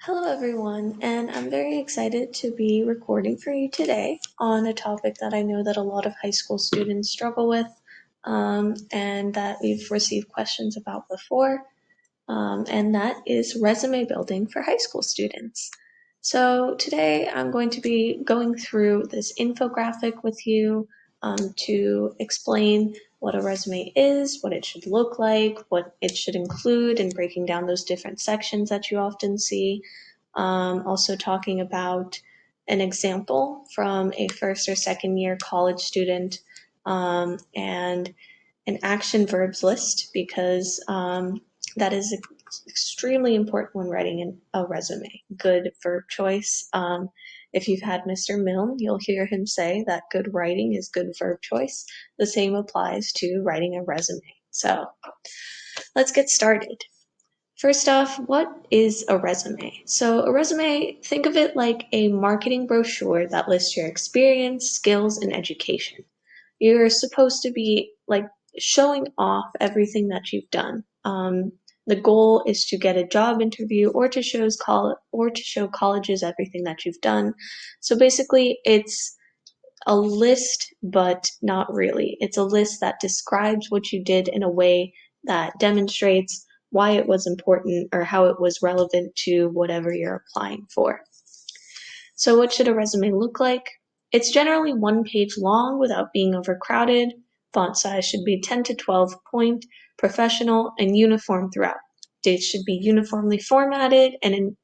Hello, everyone, and I'm very excited to be recording for you today on a topic that I know that a lot of high school students struggle with, and that we've received questions about before, and that is resume building for high school students. So today I'm going to be going through this infographic with you to explain what a resume is, what it should look like, what it should include, and breaking down those different sections that you often see. Also talking about an example from a first or second year college student, and an action verbs list because that is extremely important when writing a resume. Good verb choice. If you've had Mr. Milne, you'll hear him say that good writing is good verb choice. The same applies to writing a resume. So let's get started. First off, what is a resume? So, a resume, think of it like a marketing brochure that lists your experience, skills, and education. You're supposed to be like showing off everything that you've done. The goal is to get a job interview or to show colleges everything that you've done. So basically, it's a list, but not really. It's a list that describes what you did in a way that demonstrates why it was important or how it was relevant to whatever you're applying for. So, what should a resume look like? It's generally one page long without being overcrowded. Font size should be 10 to 12 point, professional, and uniform throughout. Dates should be uniformly formatted, and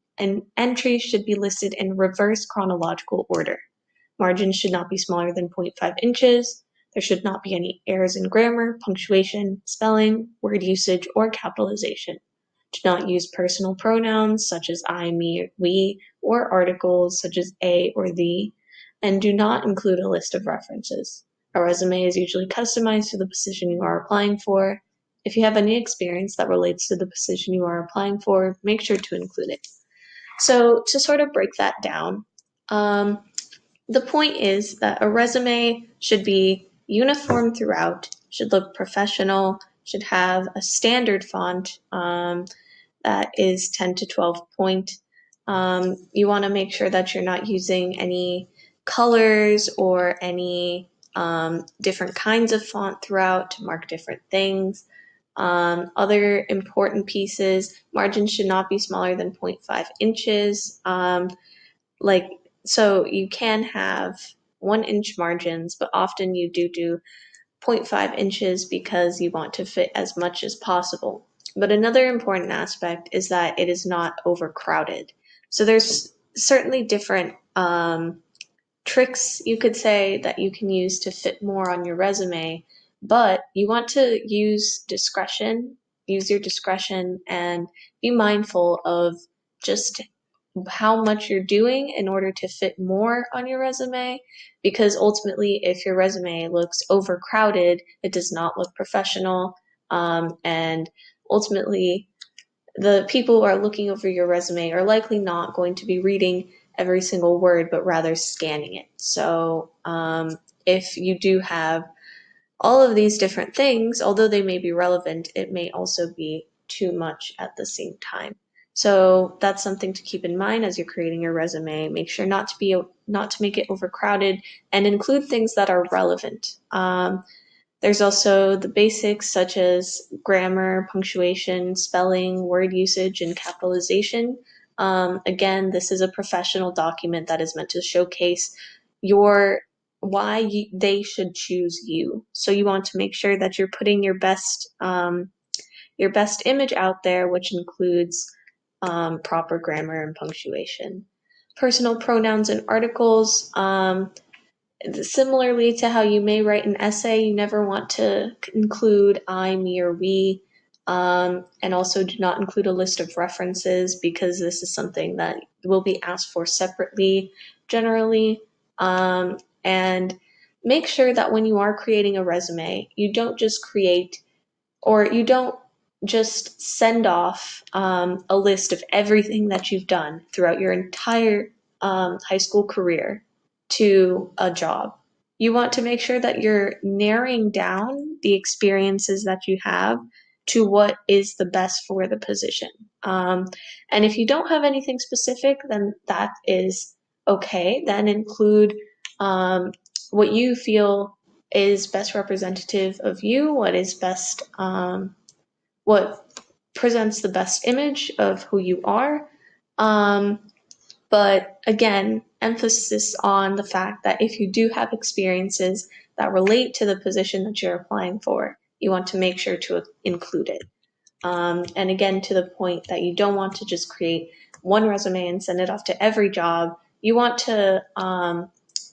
entries should be listed in reverse chronological order. Margins should not be smaller than 0.5 inches. There should not be any errors in grammar, punctuation, spelling, word usage, or capitalization. Do not use personal pronouns such as I, me, we, or articles such as a or the, and do not include a list of references. A resume is usually customized to the position you are applying for. If you have any experience that relates to the position you are applying for, make sure to include it. So, to sort of break that down, the point is that a resume should be uniform throughout, should look professional, should have a standard font that is 10 to 12 point. You want to make sure that you're not using any colors or any different kinds of font throughout to mark different things. Other important pieces, margins should not be smaller than 0.5 inches. Like so you can have 1 inch margins, but often you do 0.5 inches because you want to fit as much as possible. But another important aspect is that it is not overcrowded. So there's certainly different tricks, you could say, that you can use to fit more on your resume, but you want to use your discretion, and be mindful of just how much you're doing in order to fit more on your resume, because ultimately if your resume looks overcrowded, it does not look professional, and ultimately the people who are looking over your resume are likely not going to be reading every single word but rather scanning it. So if you do have all of these different things, although they may be relevant, it may also be too much at the same time. So that's something to keep in mind as you're creating your resume. Make sure not to make it overcrowded, and include things that are relevant. There's also the basics such as grammar, punctuation, spelling, word usage, and capitalization. Again, this is a professional document that is meant to showcase your they should choose you. So you want to make sure that you're putting your best image out there, which includes proper grammar and punctuation. Personal pronouns and articles. Similarly to how you may write an essay, you never want to include I, me, or we. And also do not include a list of references, because this is something that will be asked for separately generally. And make sure that when you are creating a resume, you don't just send off a list of everything that you've done throughout your entire high school career to a job. You want to make sure that you're narrowing down the experiences that you have to what is the best for the position. And if you don't have anything specific, then that is okay. Then include what you feel is best representative of you, what is best, what presents the best image of who you are. But again, emphasis on the fact that if you do have experiences that relate to the position that you're applying for, you want to make sure to include it. And again, to the point that you don't want to just create one resume and send it off to every job. You want to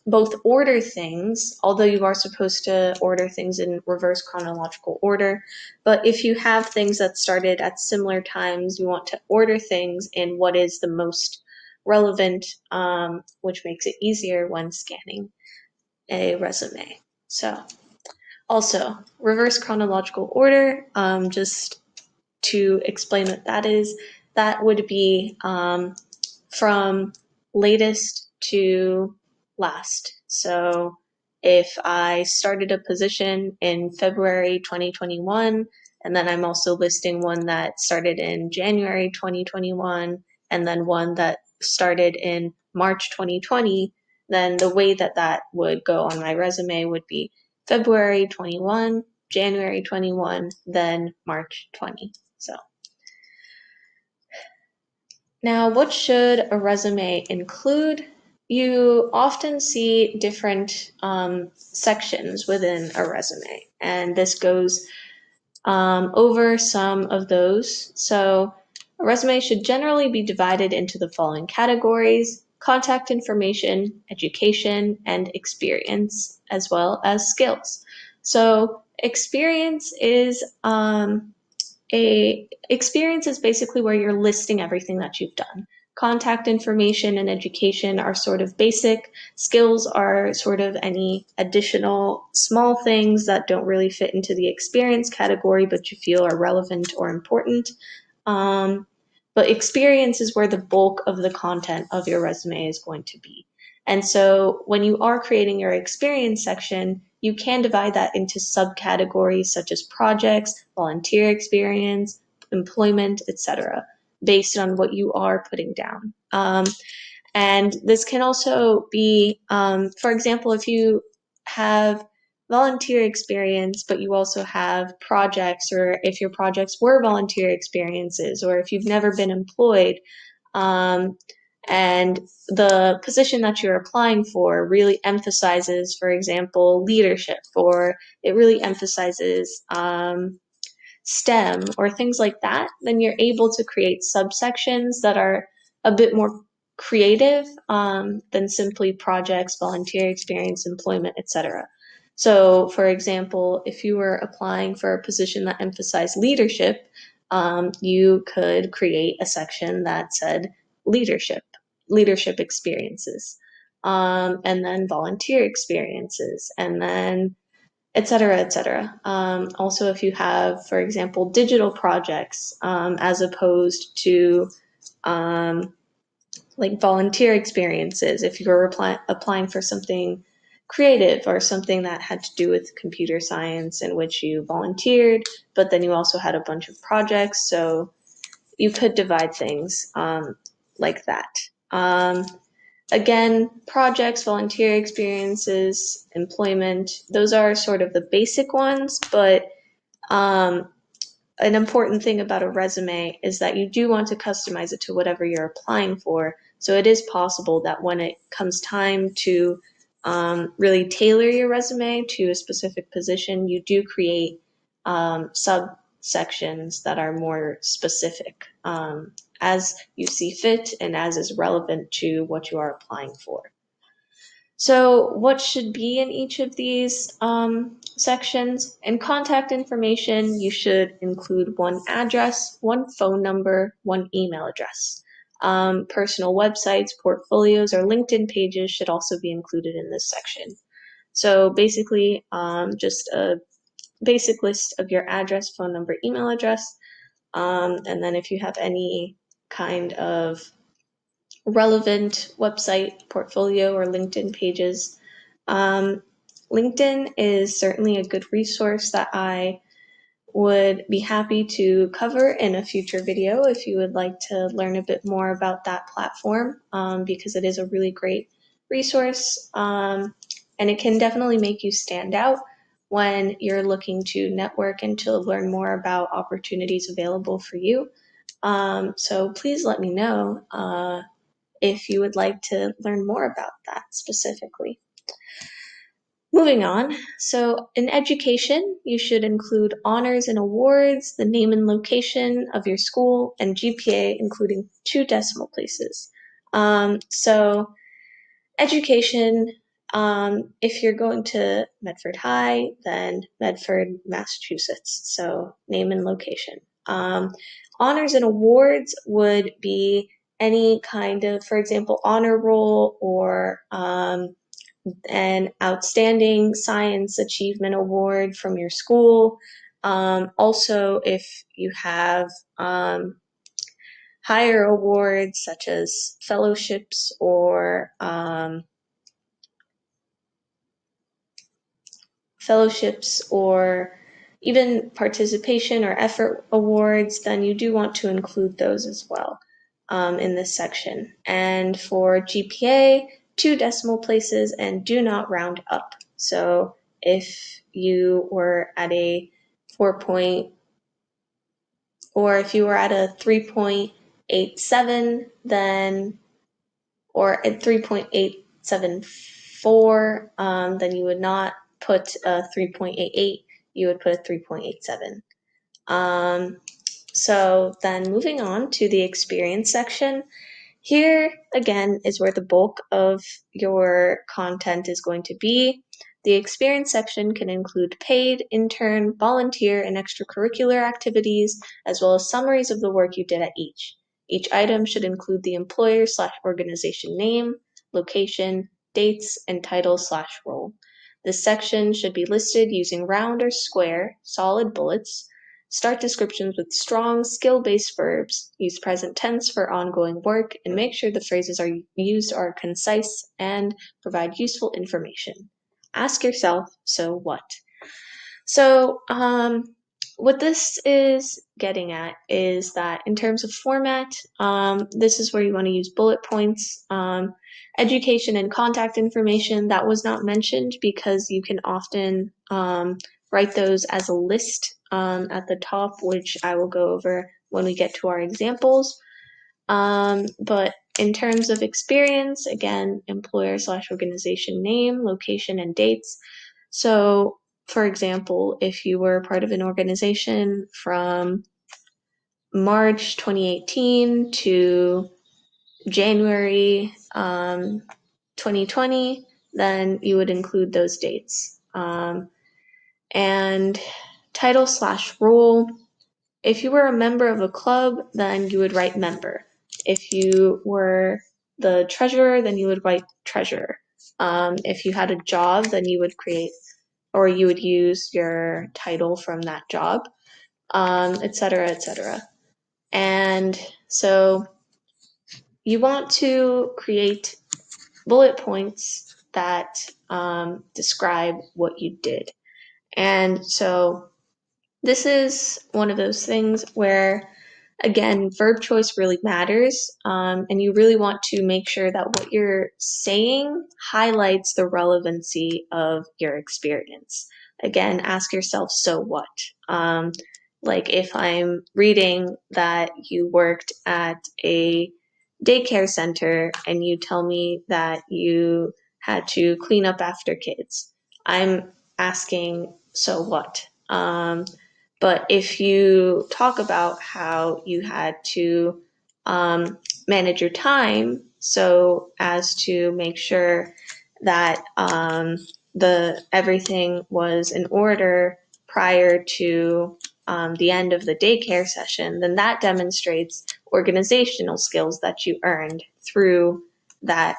both order things, although you are supposed to order things in reverse chronological order. But if you have things that started at similar times, you want to order things in what is the most relevant, which makes it easier when scanning a resume. So also, reverse chronological order, just to explain what that is, that would be from latest to last. So if I started a position in February 2021, and then I'm also listing one that started in January 2021, and then one that started in March 2020, then the way that that would go on my resume would be February 21, January 21, then March 20. So now, what should a resume include? You often see different sections within a resume, and this goes over some of those. So a resume should generally be divided into the following categories: contact information, education, and experience, as well as skills. So experience is experience is basically where you're listing everything that you've done. Contact information and education are sort of basic. Skills are sort of any additional small things that don't really fit into the experience category, but you feel are relevant or important. But experience is where the bulk of the content of your resume is going to be. And so when you are creating your experience section, you can divide that into subcategories such as projects, volunteer experience, employment, etc., based on what you are putting down. And this can also be, for example, if you have volunteer experience, but you also have projects, or if your projects were volunteer experiences, or if you've never been employed, and the position that you're applying for really emphasizes, for example, leadership, or it really emphasizes STEM or things like that, then you're able to create subsections that are a bit more creative than simply projects, volunteer experience, employment, etc. So, for example, if you were applying for a position that emphasized leadership, you could create a section that said leadership experiences, and then volunteer experiences, and then et cetera, et cetera. Also, if you have, for example, digital projects, as opposed to like volunteer experiences, if you were applying for something creative or something that had to do with computer science in which you volunteered, but then you also had a bunch of projects, so you could divide things like that. Again, projects, volunteer experiences, employment, those are sort of the basic ones, but an important thing about a resume is that you do want to customize it to whatever you're applying for. So it is possible that when it comes time to really tailor your resume to a specific position, you do create subsections that are more specific, as you see fit and as is relevant to what you are applying for. So what should be in each of these sections? In contact information, you should include one address, one phone number, one email address. Personal websites, portfolios, or LinkedIn pages should also be included in this section. So basically, just a basic list of your address, phone number, email address, and then if you have any kind of relevant website, portfolio, or LinkedIn pages. LinkedIn is certainly a good resource that I would be happy to cover in a future video if you would like to learn a bit more about that platform, because it is a really great resource, and it can definitely make you stand out when you're looking to network and to learn more about opportunities available for you. So please let me know if you would like to learn more about that specifically. Moving on, so in education, you should include honors and awards, the name and location of your school, and GPA, including 2 decimal places. So education, if you're going to Medford High, then Medford, Massachusetts, so name and location. Honors and awards would be any kind of, for example, honor roll or an outstanding science achievement award from your school. Also, if you have higher awards such as fellowships or even participation or effort awards, then you do want to include those as well in this section. And for GPA, 2 decimal places, and do not round up. So if you were at a 4 point, or if you were at a 3.87, then, or at 3.874, then you would not put a 3.88, you would put a 3.87. So then moving on to the experience section, here again is where the bulk of your content is going to be. The experience section can include paid, intern, volunteer, and extracurricular activities, as well as summaries of the work you did at each. Each item should include the employer/organization name, location, dates, and title/role. This section should be listed using round or square, solid bullets. Start descriptions with strong, skill-based verbs. Use present tense for ongoing work, and make sure the phrases used are concise and provide useful information. Ask yourself, so what? So, what this is getting at is that in terms of format, this is where you want to use bullet points. Education and contact information, that was not mentioned because you can often write those as a list at the top, which I will go over when we get to our examples. But in terms of experience, again, employer/organization name, location, and dates. So, for example, if you were part of an organization from March 2018 to January 2020, then you would include those dates. And title/role, if you were a member of a club, then you would write member. If you were the treasurer, then you would write treasurer. If you had a job, then you would create, or you would use your title from that job, etc., etc. And so you want to create bullet points that describe what you did. And so this is one of those things where, again, verb choice really matters, and you really want to make sure that what you're saying highlights the relevancy of your experience. Again, ask yourself, so what? Like if I'm reading that you worked at a daycare center and you tell me that you had to clean up after kids, I'm asking, so what? But if you talk about how you had to manage your time so as to make sure that everything was in order prior to the end of the daycare session, then that demonstrates organizational skills that you earned through that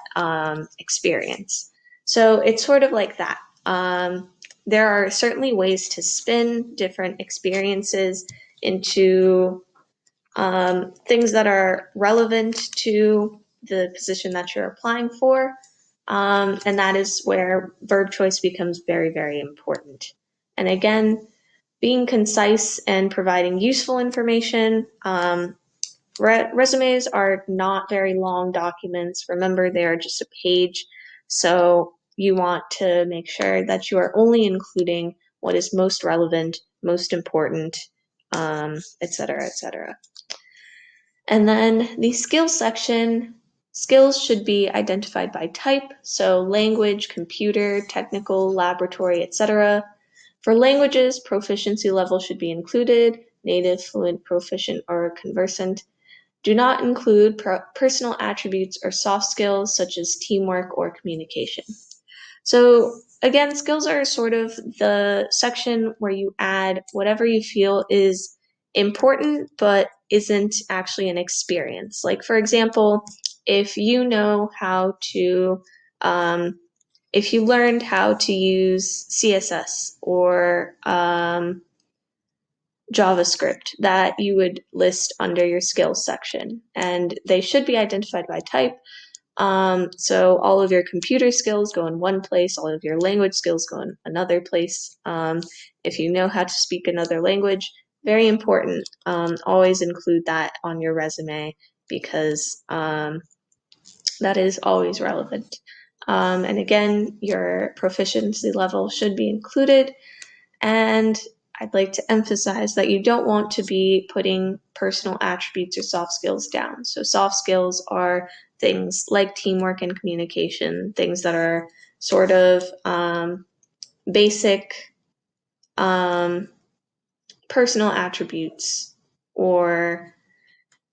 experience. So it's sort of like that. There are certainly ways to spin different experiences into things that are relevant to the position that you're applying for. And that is where verb choice becomes very, very important. And again, being concise and providing useful information. Resumes are not very long documents. Remember, they are just a page. So you want to make sure that you are only including what is most relevant, most important, et cetera, et cetera. And then the skills section, skills should be identified by type. So language, computer, technical, laboratory, etc. For languages, proficiency level should be included, native, fluent, proficient, or conversant. Do not include personal attributes or soft skills such as teamwork or communication. So again, skills are sort of the section where you add whatever you feel is important but isn't actually an experience. Like, for example, if you know how to, if you learned how to use CSS or JavaScript, that you would list under your skills section. And they should be identified by type. So all of your computer skills go in one place, all of your language skills go in another place. If you know how to speak another language, very important. Always include that on your resume because that is always relevant. And again, your proficiency level should be included. And I'd like to emphasize that you don't want to be putting personal attributes or soft skills down. So soft skills are things like teamwork and communication, things that are sort of basic personal attributes or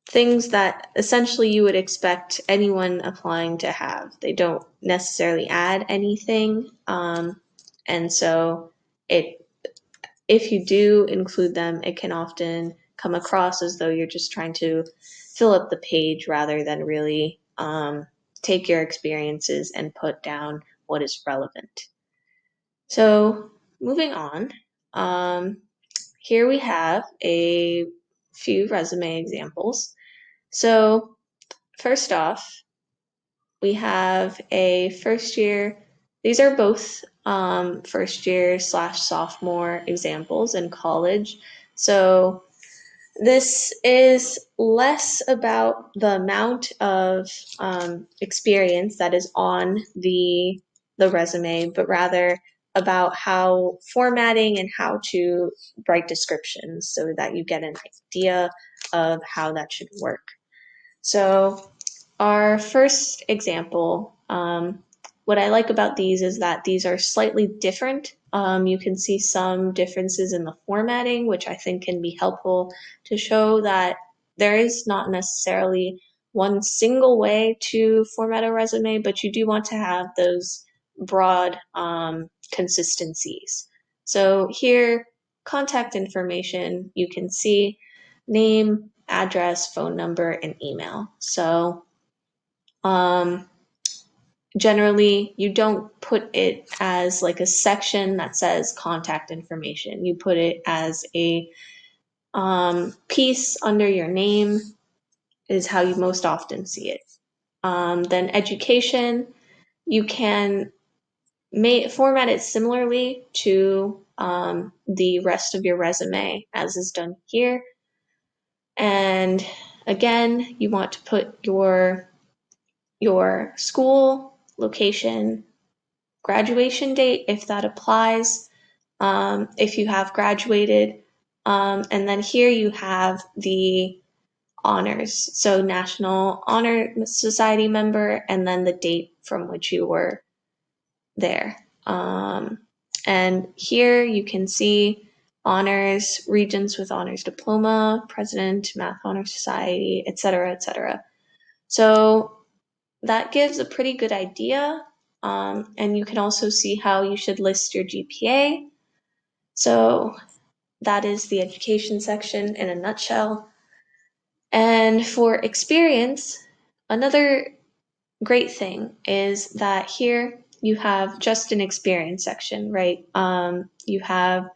things that essentially you would expect anyone applying to have. They don't necessarily add anything. And so if you do include them, it can often come across as though you're just trying to fill up the page rather than really take your experiences and put down what is relevant. So moving on, here we have a few resume examples. So first off, we have a first year. These are both first year / sophomore examples in college. So this is less about the amount of experience that is on the resume, but rather about how formatting and how to write descriptions so that you get an idea of how that should work. So our first example, what I like about these is that these are slightly different. You can see some differences in the formatting, which I think can be helpful to show that there is not necessarily one single way to format a resume, but you do want to have those broad consistencies. So here, contact information, you can see name, address, phone number, and email. So generally, you don't put it as like a section that says contact information. You put it as a piece under your name is how you most often see it. Then education, you can format it similarly to the rest of your resume as is done here. And again, you want to put your school, location, graduation date if that applies, if you have graduated. And then here you have the honors. So National Honor Society member, and then the date from which you were there. And here you can see honors, regents with honors diploma, president, Math Honor Society, etc., etc. So that gives a pretty good idea. And you can also see how you should list your GPA. So that is the education section in a nutshell. And for experience, another great thing is that here you have just an experience section, right? You have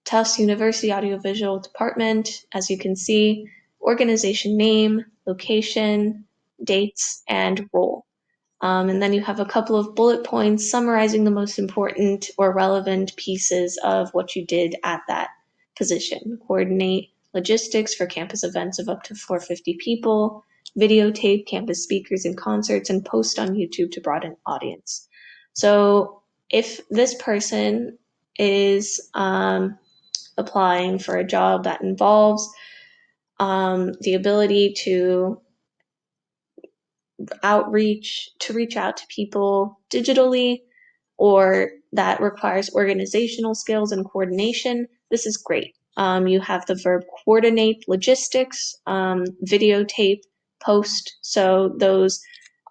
Tufts University Audiovisual Department, as you can see, organization name, location, dates, and role. And then you have a couple of bullet points summarizing the most important or relevant pieces of what you did at that position, coordinate logistics for campus events of up to 450 people, videotape campus speakers and concerts, and post on YouTube to broaden audience. So if this person is applying for a job that involves the ability to reach out to people digitally, or that requires organizational skills and coordination, this is great. You have the verb coordinate logistics, videotape, post. So those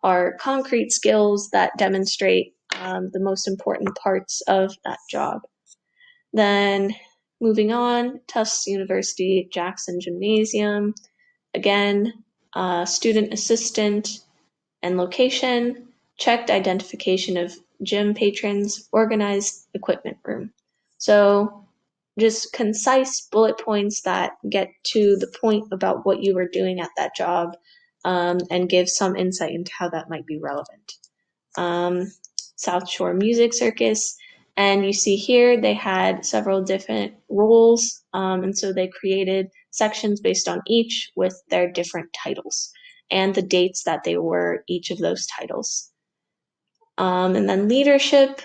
are concrete skills that demonstrate the most important parts of that job. Then moving on, Tufts University Jackson Gymnasium. Again, student assistant and location, checked identification of gym patrons, organized equipment room. So just concise bullet points that get to the point about what you were doing at that job, and give some insight into how that might be relevant. South Shore Music Circus, and you see here they had several different roles, and so they created sections based on each with their different titles and the dates that they were each of those titles. And then leadership,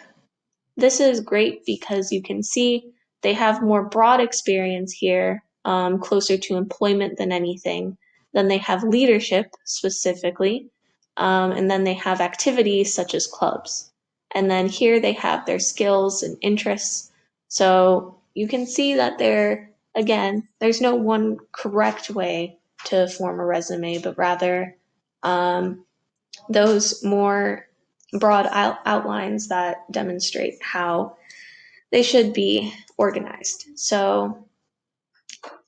this is great because you can see they have more broad experience here, closer to employment than anything. Then they have leadership specifically, and then they have activities such as clubs. And then here they have their skills and interests. So you can see that there's no one correct way to form a resume, but rather those more broad outlines that demonstrate how they should be organized. So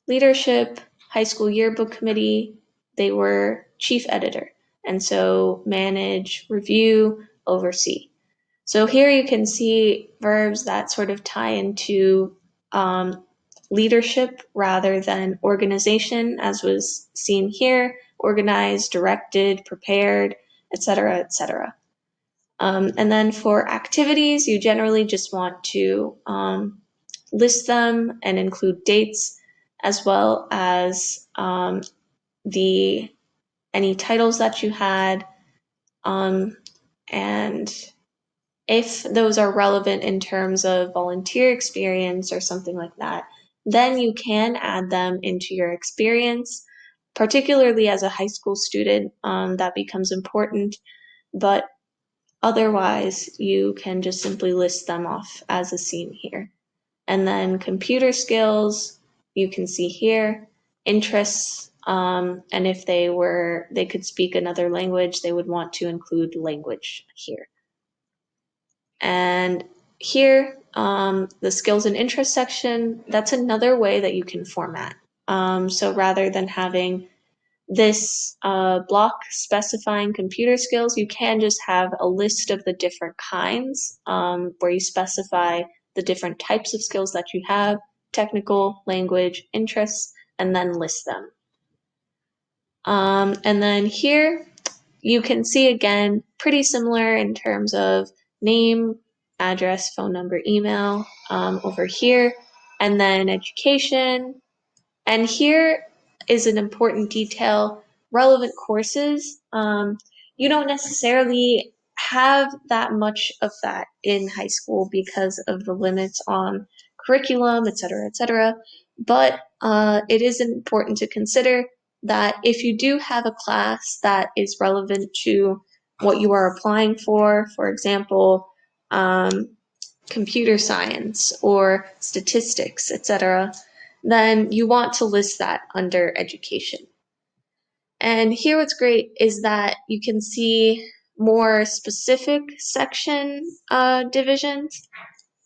leadership, high school yearbook committee, they were chief editor. And so manage, review, oversee. So here you can see verbs that sort of tie into leadership rather than organization, as was seen here: organized, directed, prepared, etc., etc. And then for activities, you generally just want to list them and include dates, as well as any titles that you had, and if those are relevant in terms of volunteer experience or something like that, then you can add them into your experience, particularly as a high school student. That becomes important, but otherwise you can just simply list them off as is seen here. And then computer skills, you can see here, interests, and if they could speak another language, they would want to include language here. And here, the skills and interest section, that's another way that you can format. So rather than having this block specifying computer skills, you can just have a list of the different kinds, where you specify the different types of skills that you have: technical, language, interests, and then list them. And then here you can see again, pretty similar in terms of name, address, phone number, email, over here, and then education. And here is an important detail: relevant courses. You don't necessarily have that much of that in high school because of the limits on curriculum, etc., etc. But it is important to consider that if you do have a class that is relevant to what you are applying for example, computer science or statistics, etc., then you want to list that under education. And here what's great is that you can see more specific section divisions.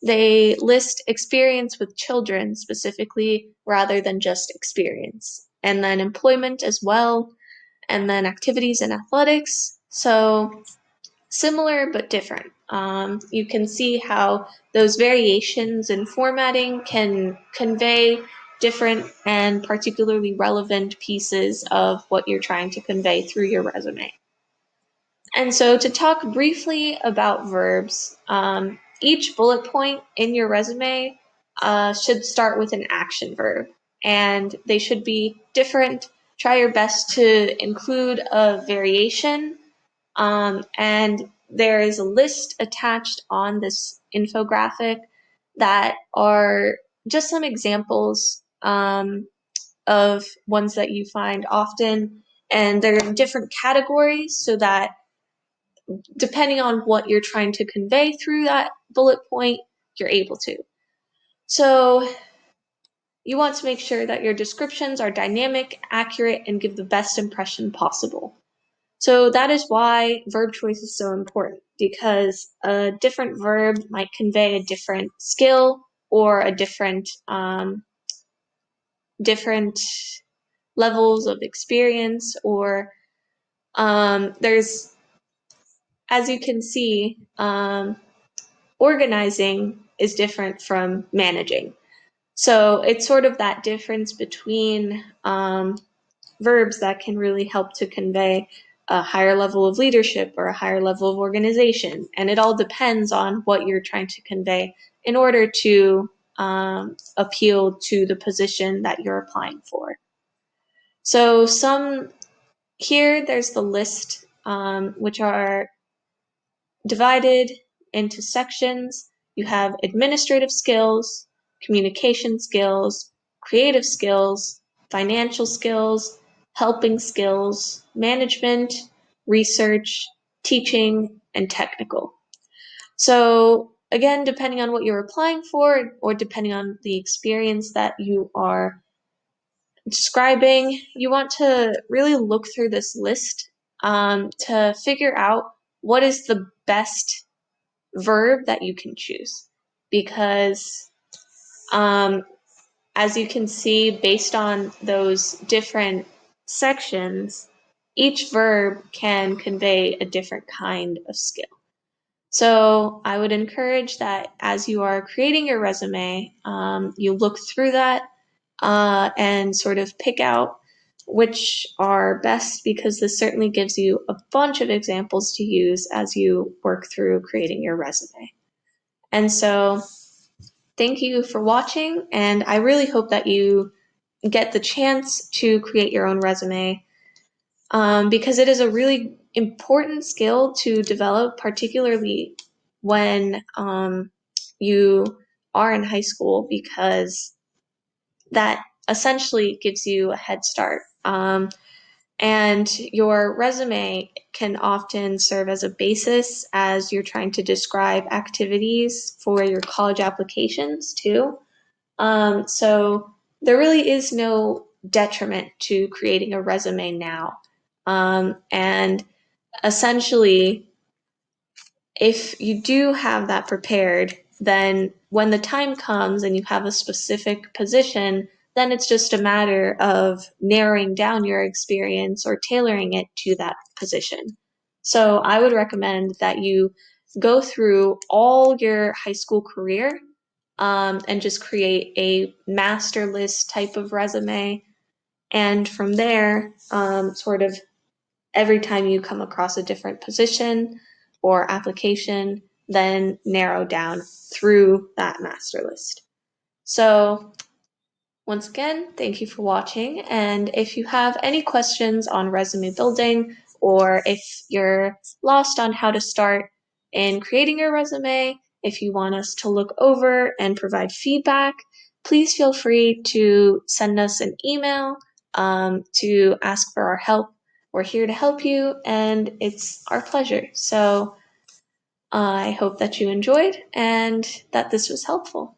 They list experience with children specifically rather than just experience. And then employment as well, and then activities and athletics. So similar but different. You can see how those variations in formatting can convey different and particularly relevant pieces of what you're trying to convey through your resume. And so to talk briefly about verbs, each bullet point in your resume should start with an action verb, and they should be different. Try your best to include a variation, and there is a list attached on this infographic that are just some examples of ones that you find often, and they're in different categories so that depending on what you're trying to convey through that bullet point, you're able to. So you want to make sure that your descriptions are dynamic, accurate, and give the best impression possible. So that is why verb choice is so important, because a different verb might convey a different skill or a different levels of experience, or there's, as you can see, organizing is different from managing. So it's sort of that difference between verbs that can really help to convey a higher level of leadership or a higher level of organization. And it all depends on what you're trying to convey in order to appeal to the position that you're applying for. So here there's the list, which are divided into sections. You have administrative skills, communication skills, creative skills, financial skills, helping skills, management, research, teaching, and technical. So again, depending on what you're applying for, or depending on the experience that you are describing, you want to really look through this list to figure out what is the best verb that you can choose. Because as you can see, based on those different sections, each verb can convey a different kind of skill. So I would encourage that as you are creating your resume, you look through that and sort of pick out which are best, because this certainly gives you a bunch of examples to use as you work through creating your resume. And so thank you for watching, and I really hope that you get the chance to create your own resume, because it is a really important skill to develop, particularly when you are in high school, because that essentially gives you a head start. And your resume can often serve as a basis as you're trying to describe activities for your college applications too. So there really is no detriment to creating a resume now. And essentially, if you do have that prepared, then when the time comes and you have a specific position, then it's just a matter of narrowing down your experience or tailoring it to that position. So I would recommend that you go through all your high school career and just create a master list type of resume. And from there, sort of every time you come across a different position or application, then narrow down through that master list. So once again, thank you for watching. And if you have any questions on resume building, or if you're lost on how to start in creating your resume, if you want us to look over and provide feedback, please feel free to send us an email to ask for our help. We're here to help you, and it's our pleasure. So I hope that you enjoyed and that this was helpful.